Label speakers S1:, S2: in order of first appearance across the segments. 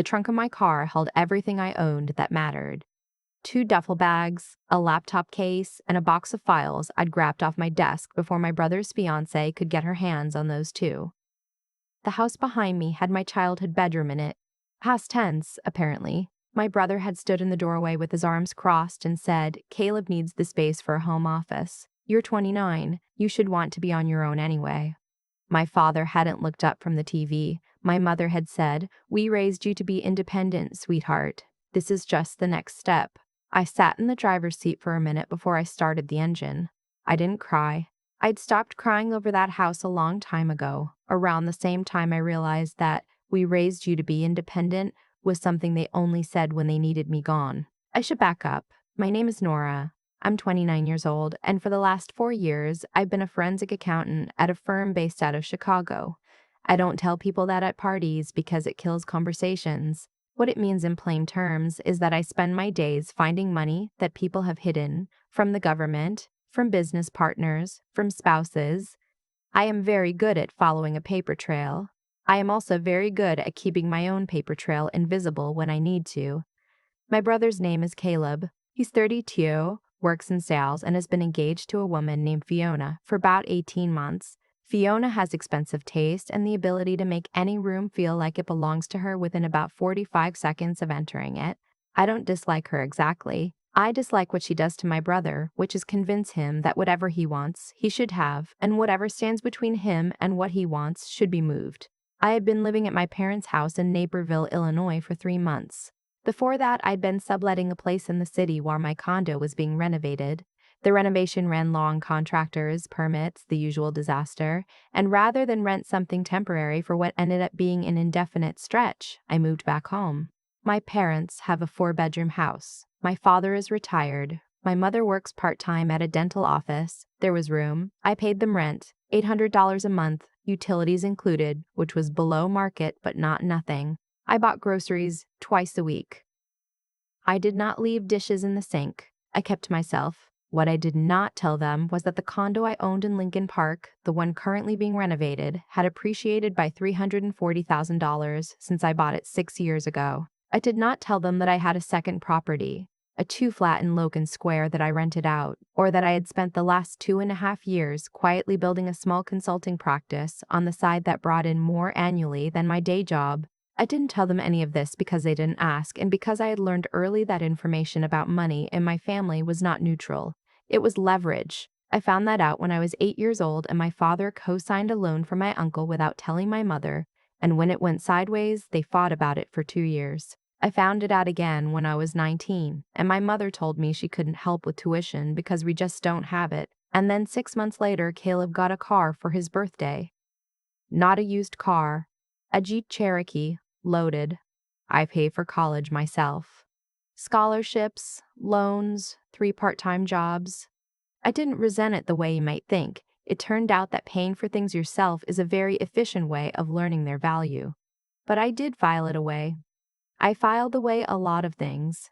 S1: The trunk of my car held everything I owned that mattered. 2 duffel bags, a laptop case, and a box of files I'd grabbed off my desk before my brother's fiancée could get her hands on those too. The house behind me had my childhood bedroom in it. Past tense, apparently. My brother had stood in the doorway with his arms crossed and said, "Caleb needs the space for a home office. You're 29. You should want to be on your own anyway." My father hadn't looked up from the TV. My mother had said, "We raised you to be independent, sweetheart. This is just the next step." I sat in the driver's seat for a minute before I started the engine. I didn't cry. I'd stopped crying over that house a long time ago, around the same time I realized that "we raised you to be independent" was something they only said when they needed me gone. I should back up. My name is Nora. I'm 29 years old, and for the last 4 years, I've been a forensic accountant at a firm based out of Chicago. I don't tell people that at parties because it kills conversations. What it means in plain terms is that I spend my days finding money that people have hidden from the government, from business partners, from spouses. I am very good at following a paper trail. I am also very good at keeping my own paper trail invisible when I need to. My brother's name is Caleb. He's 32, works in sales, and has been engaged to a woman named Fiona for about 18 months. Fiona has expensive taste and the ability to make any room feel like it belongs to her within about 45 seconds of entering it. I don't dislike her exactly. I dislike what she does to my brother, which is convince him that whatever he wants, he should have, and whatever stands between him and what he wants should be moved. I had been living at my parents' house in Naperville, Illinois for 3 months. Before that, I'd been subletting a place in the city while my condo was being renovated. The renovation ran long contractors, permits, the usual disaster, and rather than rent something temporary for what ended up being an indefinite stretch, I moved back home. My parents have a 4-bedroom house. My father is retired. My mother works part-time at a dental office. There was room. I paid them rent, $800 a month, utilities included, which was below market but not nothing. I bought groceries twice a week. I did not leave dishes in the sink. I kept to myself. What I did not tell them was that the condo I owned in Lincoln Park, the one currently being renovated, had appreciated by $340,000 since I bought it 6 years ago. I did not tell them that I had a second property, a 2-flat in Logan Square that I rented out, or that I had spent the last 2.5 years quietly building a small consulting practice on the side that brought in more annually than my day job. I didn't tell them any of this because they didn't ask, and because I had learned early that information about money in my family was not neutral. It was leverage. I found that out when I was 8 years old and my father co-signed a loan for my uncle without telling my mother, and when it went sideways, they fought about it for 2 years. I found it out again when I was 19, and my mother told me she couldn't help with tuition because we just don't have it. And then 6 months later, Caleb got a car for his birthday. Not a used car, a Jeep Cherokee, loaded. I pay for college myself. Scholarships, loans, 3 part-time jobs. I didn't resent it the way you might think. It turned out that paying for things yourself is a very efficient way of learning their value. But I did file it away. I filed away a lot of things.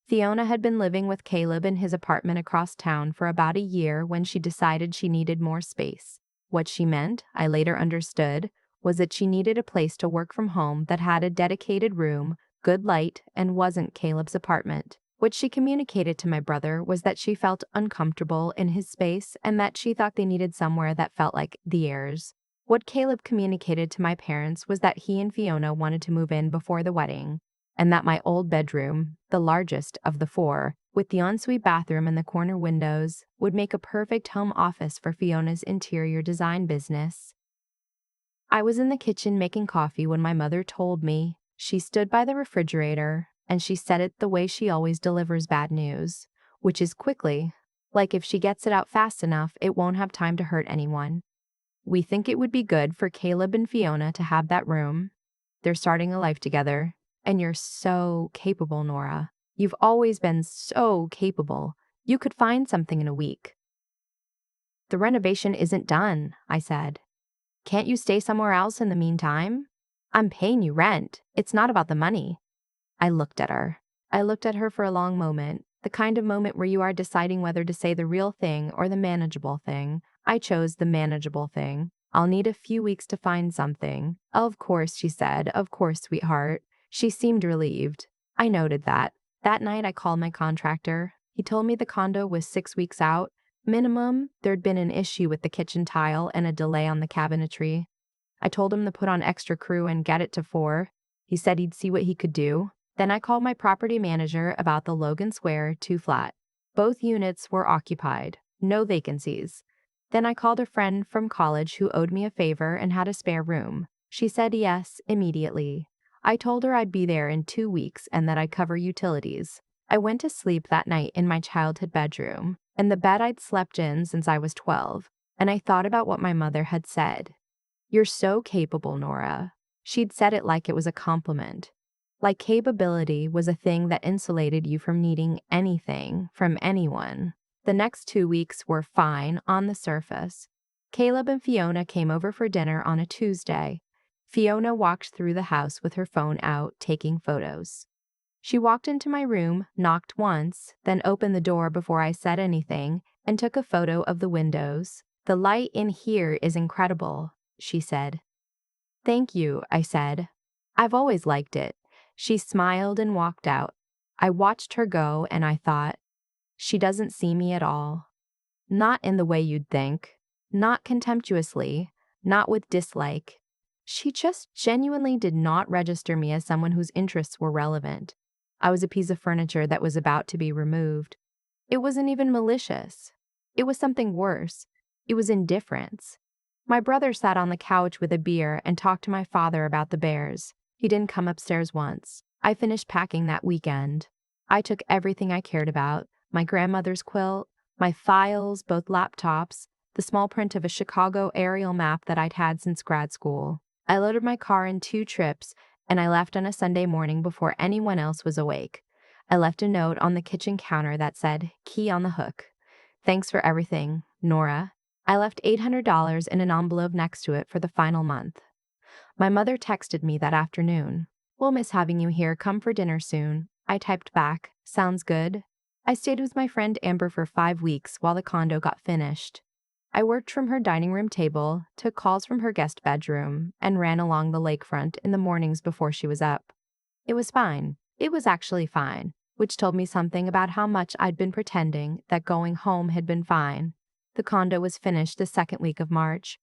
S1: Fiona had been living with Caleb in his apartment across town for about a year when she decided she needed more space. What she meant, I later understood, was that she needed a place to work from home that had a dedicated room, good light, and wasn't Caleb's apartment. What she communicated to my brother was that she felt uncomfortable in his space and that she thought they needed somewhere that felt like theirs. What Caleb communicated to my parents was that he and Fiona wanted to move in before the wedding, and that my old bedroom, the largest of the 4, with the ensuite bathroom and the corner windows, would make a perfect home office for Fiona's interior design business. I was in the kitchen making coffee when my mother told me. She stood by the refrigerator, and she said it the way she always delivers bad news, which is quickly, like if she gets it out fast enough, it won't have time to hurt anyone. "We think it would be good for Caleb and Fiona to have that room. They're starting a life together, and you're so capable, Nora. You've always been so capable. You could find something in a week." "The renovation isn't done," I said. "Can't you stay somewhere else in the meantime? I'm paying you rent. It's not about the money." I looked at her. I looked at her for a long moment, the kind of moment where you are deciding whether to say the real thing or the manageable thing. I chose the manageable thing. "I'll need a few weeks to find something." "Of course," she said. "Of course, sweetheart." She seemed relieved. I noted that. That night I called my contractor. He told me the condo was 6 weeks out. Minimum, there'd been an issue with the kitchen tile and a delay on the cabinetry. I told him to put on extra crew and get it to 4. He said he'd see what he could do. Then I called my property manager about the Logan Square 2 flat. Both units were occupied. No vacancies. Then I called a friend from college who owed me a favor and had a spare room. She said yes immediately. I told her I'd be there in 2 weeks and that I'd cover utilities. I went to sleep that night in my childhood bedroom, and the bed I'd slept in since I was 12, and I thought about what my mother had said. "You're so capable, Nora." She'd said it like it was a compliment. Like capability was a thing that insulated you from needing anything from anyone. The next 2 weeks were fine on the surface. Caleb and Fiona came over for dinner on a Tuesday. Fiona walked through the house with her phone out, taking photos. She walked into my room, knocked once, then opened the door before I said anything, and took a photo of the windows. "The light in here is incredible," she said. "Thank you," I said. "I've always liked it." She smiled and walked out. I watched her go and I thought, she doesn't see me at all. Not in the way you'd think. Not contemptuously. Not with dislike. She just genuinely did not register me as someone whose interests were relevant. I was a piece of furniture that was about to be removed. It wasn't even malicious. It was something worse. It was indifference. My brother sat on the couch with a beer and talked to my father about the bears. He didn't come upstairs once. I finished packing that weekend. I took everything I cared about, my grandmother's quilt, my files, both laptops, the small print of a Chicago aerial map that I'd had since grad school. I loaded my car in 2 trips, and I left on a Sunday morning before anyone else was awake. I left a note on the kitchen counter that said, "Key on the hook. Thanks for everything, Nora." I left $800 in an envelope next to it for the final month. My mother texted me that afternoon. "We'll miss having you here. Come for dinner soon." I typed back, "Sounds good." I stayed with my friend Amber for 5 weeks while the condo got finished. I worked from her dining room table, took calls from her guest bedroom, and ran along the lakefront in the mornings before she was up. It was fine. It was actually fine, which told me something about how much I'd been pretending that going home had been fine. The condo was finished the 2nd week of March.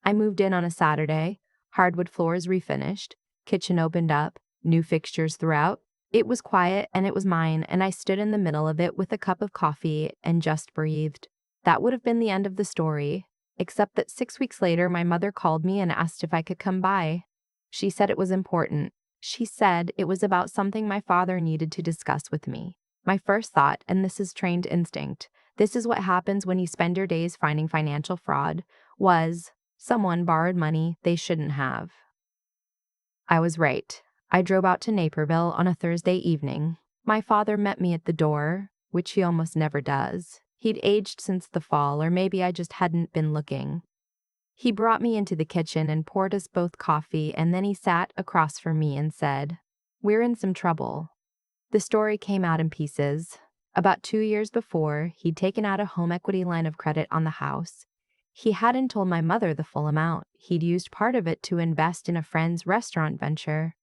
S1: I moved in on a Saturday, hardwood floors refinished, kitchen opened up, new fixtures throughout. It was quiet and it was mine, and I stood in the middle of it with a cup of coffee and just breathed. That would have been the end of the story, except that 6 weeks later my mother called me and asked if I could come by. She said it was important. She said it was about something my father needed to discuss with me. My first thought, and this is trained instinct, this is what happens when you spend your days finding financial fraud, was someone borrowed money they shouldn't have. I was right. I drove out to Naperville on a Thursday evening. My father met me at the door, which he almost never does. He'd aged since the fall, or maybe I just hadn't been looking. He brought me into the kitchen and poured us both coffee, and then he sat across from me and said, "We're in some trouble." The story came out in pieces. About 2 years before, he'd taken out a home equity line of credit on the house. He hadn't told my mother the full amount. He'd used part of it to invest in a friend's restaurant venture.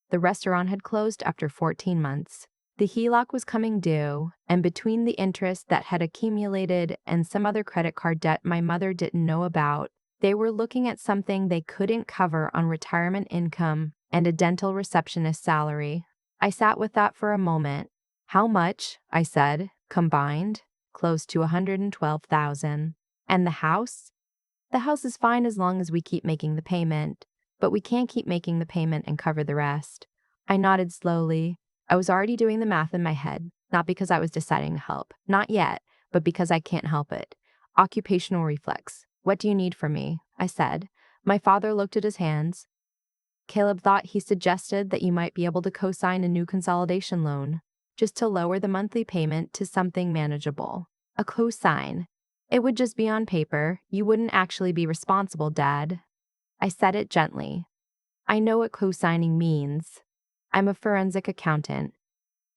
S1: The restaurant had closed after 14 months. The HELOC was coming due, and between the interest that had accumulated and some other credit card debt my mother didn't know about, they were looking at something they couldn't cover on retirement income and a dental receptionist salary. I sat with that for a moment. "How much?" I said. "Combined?" "Close to 112,000. "And the house?" "The house is fine as long as we keep making the payment, but we can't keep making the payment and cover the rest." I nodded slowly. I was already doing the math in my head, not because I was deciding to help, not yet, but because I can't help it. Occupational reflex. "What do you need from me?" I said. My father looked at his hands. "Caleb thought he suggested that you might be able to co-sign a new consolidation loan, just to lower the monthly payment to something manageable." A co-sign. It would just be on paper. You wouldn't actually be responsible, Dad. I said it gently. "I know what co-signing means. I'm a forensic accountant."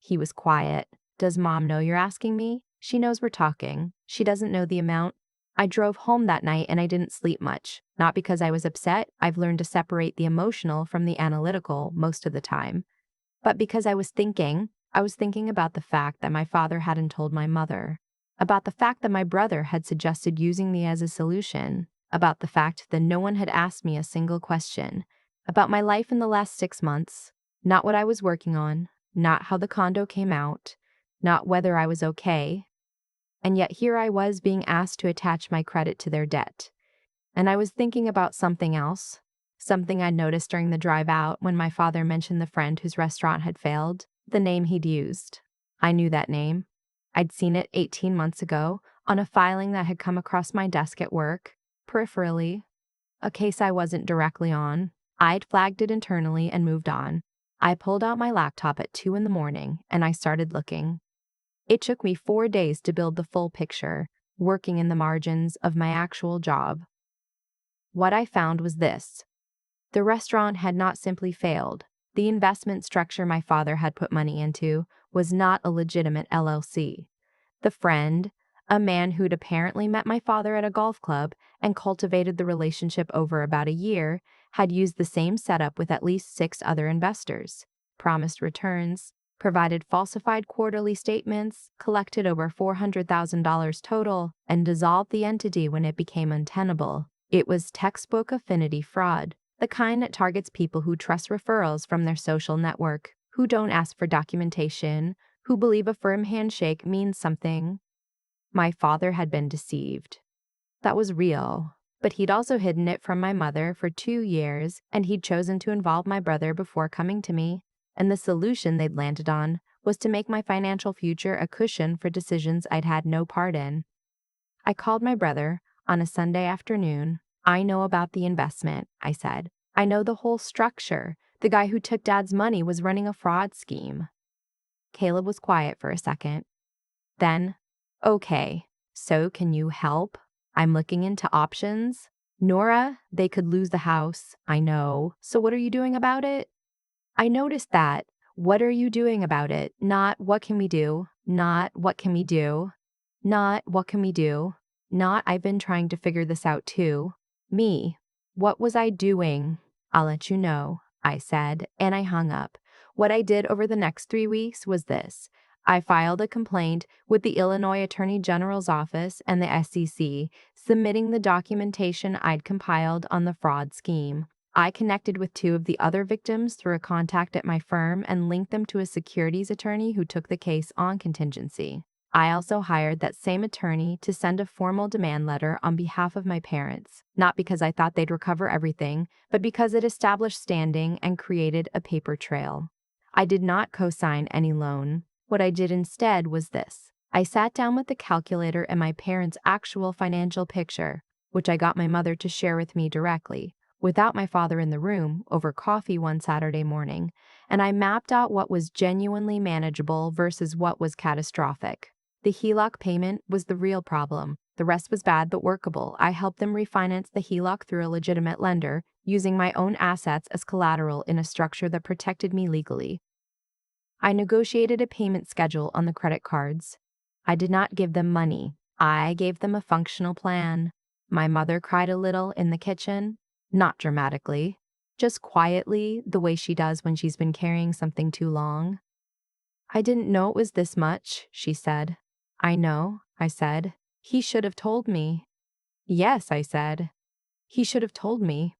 S1: He was quiet. "Does Mom know you're asking me?" "She knows we're talking. She doesn't know the amount." I drove home that night and I didn't sleep much. Not because I was upset. I've learned to separate the emotional from the analytical most of the time. But because I was thinking about the fact that my father hadn't told my mother, about the fact that my brother had suggested using me as a solution, about the fact that no one had asked me a single question, about my life in the last 6 months, not what I was working on, not how the condo came out, not whether I was okay. And yet here I was being asked to attach my credit to their debt. And I was thinking about something else, something I noticed during the drive out when my father mentioned the friend whose restaurant had failed, the name he'd used. I knew that name. I'd seen it 18 months ago on a filing that had come across my desk at work, peripherally, a case I wasn't directly on. I'd flagged it internally and moved on. I pulled out my laptop at 2 in the morning and I started looking. It took me 4 days to build the full picture, working in the margins of my actual job. What I found was this. The restaurant had not simply failed. The investment structure my father had put money into was not a legitimate LLC. The friend, a man who'd apparently met my father at a golf club and cultivated the relationship over about a year, had used the same setup with at least 6 other investors, promised returns, provided falsified quarterly statements, collected over $400,000 total, and dissolved the entity when it became untenable. It was textbook affinity fraud, the kind that targets people who trust referrals from their social network, who don't ask for documentation, who believe a firm handshake means something. My father had been deceived. That was real. But he'd also hidden it from my mother for 2 years, and he'd chosen to involve my brother before coming to me. And the solution they'd landed on was to make my financial future a cushion for decisions I'd had no part in. I called my brother on a Sunday afternoon. I know about the investment, I said. I know the whole structure. The guy who took Dad's money was running a fraud scheme. Caleb was quiet for a second. Then, okay, so can you help? I'm looking into options. Nora, they could lose the house, I know. So what are you doing about it? I noticed that. What are you doing about it? Not what can we do? Not what can we do? Not what can we do? Not I've been trying to figure this out too. Me. What was I doing? I'll let you know, I said, and I hung up. What I did over the next 3 weeks was this. I filed a complaint with the Illinois Attorney General's office and the SEC, submitting the documentation I'd compiled on the fraud scheme. I connected with 2 of the other victims through a contact at my firm and linked them to a securities attorney who took the case on contingency. I also hired that same attorney to send a formal demand letter on behalf of my parents, not because I thought they'd recover everything, but because it established standing and created a paper trail. I did not co-sign any loan. What I did instead was this. I sat down with the calculator and my parents' actual financial picture, which I got my mother to share with me directly, without my father in the room, over coffee one Saturday morning, and I mapped out what was genuinely manageable versus what was catastrophic. The HELOC payment was the real problem. The rest was bad but workable. I helped them refinance the HELOC through a legitimate lender, using my own assets as collateral in a structure that protected me legally. I negotiated a payment schedule on the credit cards. I did not give them money. I gave them a functional plan. My mother cried a little in the kitchen, not dramatically, just quietly, the way she does when she's been carrying something too long. I didn't know it was this much, she said. I know, I said. He should have told me. Yes, I said. He should have told me.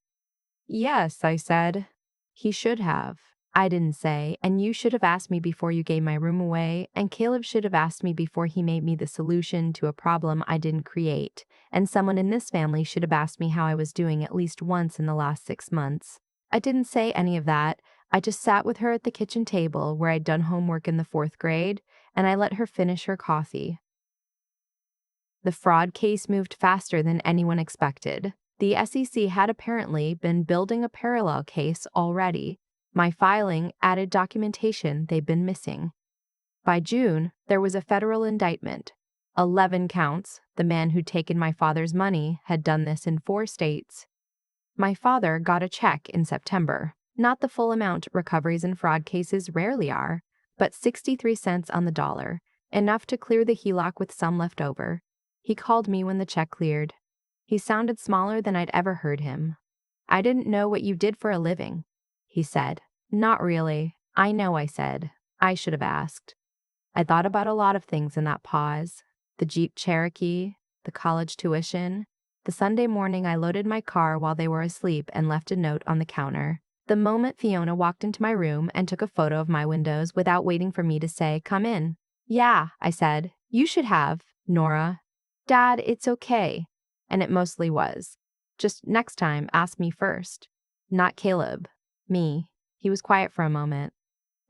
S1: Yes, I said. He should have. I didn't say, and you should have asked me before you gave my room away, and Caleb should have asked me before he made me the solution to a problem I didn't create, and someone in this family should have asked me how I was doing at least once in the last 6 months. I didn't say any of that. I just sat with her at the kitchen table where I'd done homework in the 4th grade, and I let her finish her coffee. The fraud case moved faster than anyone expected. The SEC had apparently been building a parallel case already. My filing added documentation they'd been missing. By June, there was a federal indictment. 11 counts. The man who'd taken my father's money had done this in 4 states. My father got a check in September. Not the full amount recoveries in fraud cases rarely are, but 63 cents on the dollar, enough to clear the HELOC with some left over. He called me when the check cleared. He sounded smaller than I'd ever heard him. I didn't know what you did for a living, he said. Not really. I know, I said. I should have asked. I thought about a lot of things in that pause. The Jeep Cherokee, the college tuition, the Sunday morning I loaded my car while they were asleep and left a note on the counter. The moment Fiona walked into my room and took a photo of my windows without waiting for me to say, "Come in." "Yeah," I said. "You should have, Nora." "Dad, it's okay." And it mostly was. "Just next time, ask me first." Not Caleb. Me. He was quiet for a moment.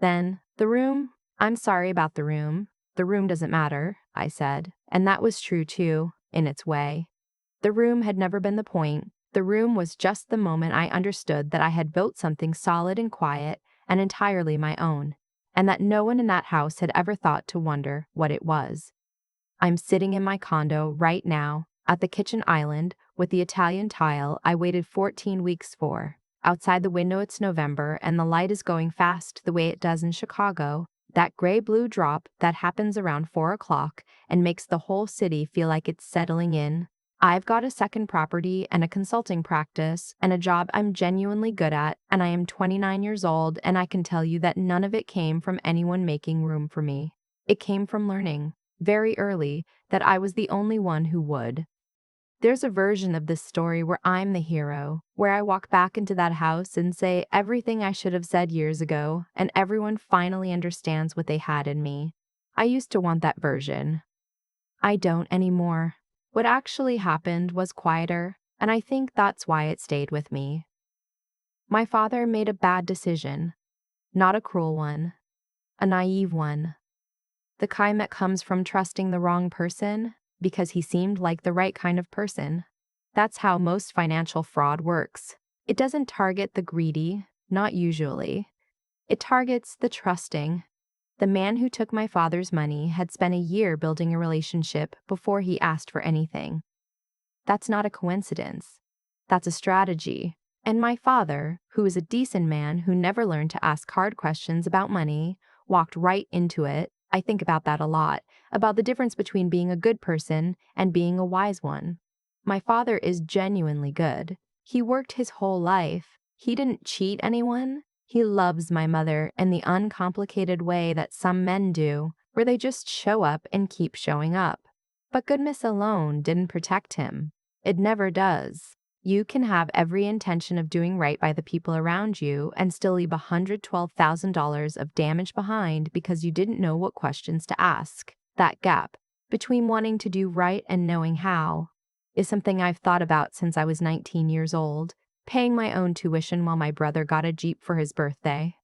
S1: Then, "The room? I'm sorry about the room. The room doesn't matter," I said. And that was true too, in its way. The room had never been the point. The room was just the moment I understood that I had built something solid and quiet and entirely my own, and that no one in that house had ever thought to wonder what it was. I'm sitting in my condo right now, at the kitchen island, with the Italian tile I waited 14 weeks for. Outside the window it's November and the light is going fast the way it does in Chicago, that gray-blue drop that happens around 4 o'clock and makes the whole city feel like it's settling in. I've got a second property and a consulting practice and a job I'm genuinely good at, and I am 29 years old, and I can tell you that none of it came from anyone making room for me. It came from learning, very early, that I was the only one who would. There's a version of this story where I'm the hero, where I walk back into that house and say everything I should have said years ago, and everyone finally understands what they had in me. I used to want that version. I don't anymore. What actually happened was quieter, and I think that's why it stayed with me. My father made a bad decision, not a cruel one, a naive one. The kind that comes from trusting the wrong person because he seemed like the right kind of person. That's how most financial fraud works. It doesn't target the greedy, not usually. It targets the trusting. The man who took my father's money had spent a year building a relationship before he asked for anything. That's not a coincidence. That's a strategy. And my father, who is a decent man who never learned to ask hard questions about money, walked right into it. I think about that a lot, about the difference between being a good person and being a wise one. My father is genuinely good. He worked his whole life. He didn't cheat anyone. He loves my mother in the uncomplicated way that some men do, where they just show up and keep showing up. But goodness alone didn't protect him. It never does. You can have every intention of doing right by the people around you and still leave $112,000 of damage behind because you didn't know what questions to ask. That gap between wanting to do right and knowing how is something I've thought about since I was 19 years old, paying my own tuition while my brother got a Jeep for his birthday.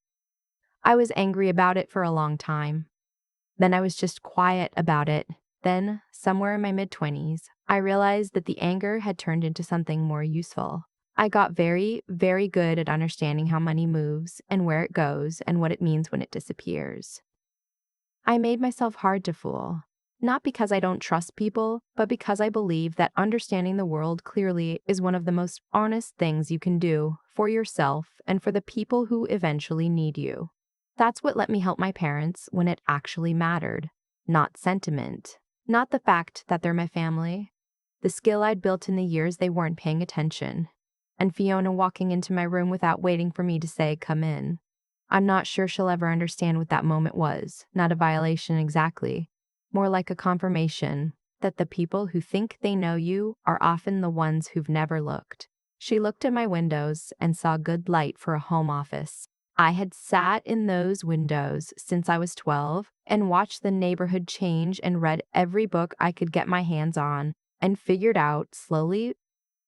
S1: I was angry about it for a long time. Then I was just quiet about it. Then, somewhere in my mid-20s, I realized that the anger had turned into something more useful. I got very, very good at understanding how money moves and where it goes and what it means when it disappears. I made myself hard to fool, not because I don't trust people, but because I believe that understanding the world clearly is one of the most honest things you can do for yourself and for the people who eventually need you. That's what let me help my parents when it actually mattered, not sentiment. Not the fact that they're my family, the skill I'd built in the years they weren't paying attention, and Fiona walking into my room without waiting for me to say, "Come in." I'm not sure she'll ever understand what that moment was, not a violation exactly, more like a confirmation that the people who think they know you are often the ones who've never looked. She looked at my windows and saw good light for a home office. I had sat in those windows since I was 12 and watched the neighborhood change and read every book I could get my hands on and figured out, slowly,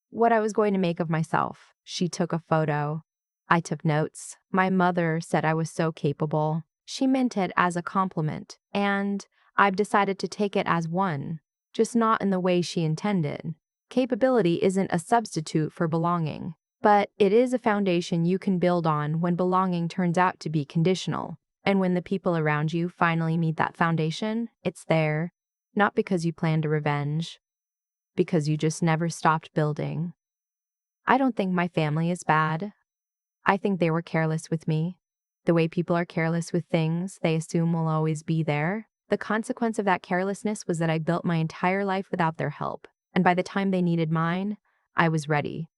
S1: what I was going to make of myself. She took a photo. I took notes. My mother said I was so capable. She meant it as a compliment, and I've decided to take it as one, just not in the way she intended. Capability isn't a substitute for belonging. But it is a foundation you can build on when belonging turns out to be conditional. And when the people around you finally meet that foundation, it's there, not because you planned a revenge, because you just never stopped building. I don't think my family is bad. I think they were careless with me. The way people are careless with things they assume will always be there. The consequence of that carelessness was that I built my entire life without their help. And by the time they needed mine, I was ready.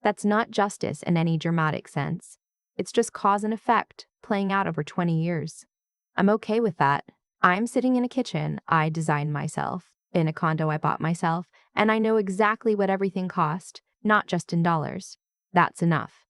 S1: That's not justice in any dramatic sense. It's just cause and effect, playing out over 20 years. I'm okay with that. I'm sitting in a kitchen I designed myself, in a condo I bought myself, and I know exactly what everything cost, not just in dollars. That's enough.